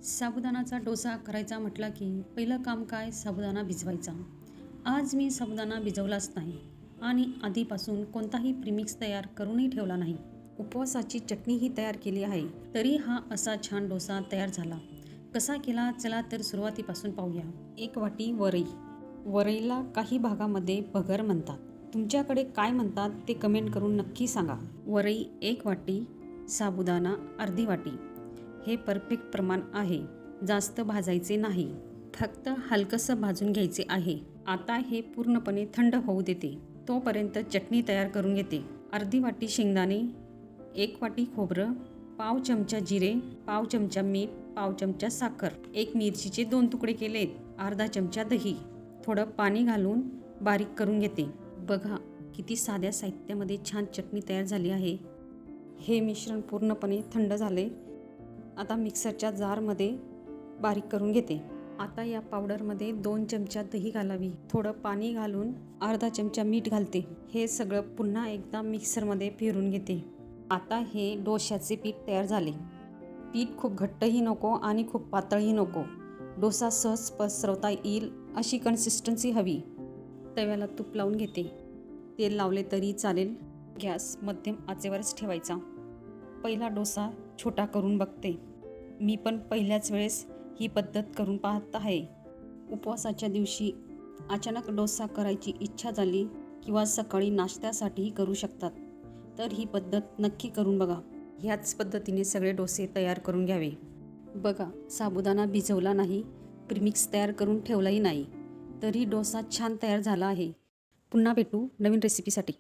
साबुदाणाचा डोसा करायचा म्हटला की पहिलं काम काय साबुदाणा भिजवायचा. आज मी साबुदाणा भिजवलाच नाही आणि आधीपासून कोणताही प्रीमिक्स तयार करूनही ठेवला नाही. उपवासाची चटणीही तयार केली आहे. तरी हा असा छान डोसा तयार झाला. कसा केला चला तर सुरुवातीपासून पाहूया. 1 वाटी वरई. वरईला काही भागामध्ये भगर म्हणतात. तुमच्याकडे काय म्हणतात ते कमेंट करून नक्की सांगा. वरई 1 वाटी, साबुदाणा अर्धी वाटी. हे परफेक्ट प्रमाण आहे. जास्त भाजायचे नाही, फक्त हलकंसं भाजून घ्यायचे आहे. आता हे पूर्णपणे थंड होऊ देते. तोपर्यंत चटणी तयार करून घेते. अर्धी वाटी शेंगदाणे, 1 वाटी खोबरं, पाव चमचा जिरे, पाव चमचा मीठ, पाव चमचा साखर, 1 मिरचीचे 2 तुकडे केलेत, अर्धा चमचा दही, थोडं पाणी घालून बारीक करून घेते. बघा किती साध्या साहित्यामध्ये छान चटणी तयार झाली आहे. हे मिश्रण पूर्णपणे थंड झाले. आता मिक्सरच्या जारमध्ये बारीक करून घेते. आता या पावडरमध्ये 2 चमचा दही घालावी, थोडं पाणी घालून अर्धा चमचा मीठ घालते. हे सगळं पुन्हा एकदा मिक्सरमध्ये फिरून घेते. आता हे डोश्याचे पीठ तयार झाले. पीठ खूप घट्टही नको आणि खूप पातळही नको. डोसा सहज पसरवता येईल अशी कन्सिस्टन्सी हवी. तव्याला तूप लावून घेते. तेल लावले तरी चालेल. गॅस मध्यम आचेवरच ठेवायचा. पहिला डोसा छोटा करून बघते. मी पण पहिल्याच वेळेस ही पद्धत करून पाहत आहे. उपवासाच्या दिवशी अचानक डोसा करायची इच्छा झाली किंवा सकाळी नाश्त्यासाठीही करू शकतात. तर ही पद्धत नक्की करून बघा. ह्याच पद्धतीने सगळे डोसे तयार करून घ्यावे. बघा साबुदाणा भिजवला नाही, प्रीमिक्स तयार करून ठेवलाही नाही, तरी डोसा छान तयार झाला आहे. पुन्हा भेटू नवीन रेसिपीसाठी.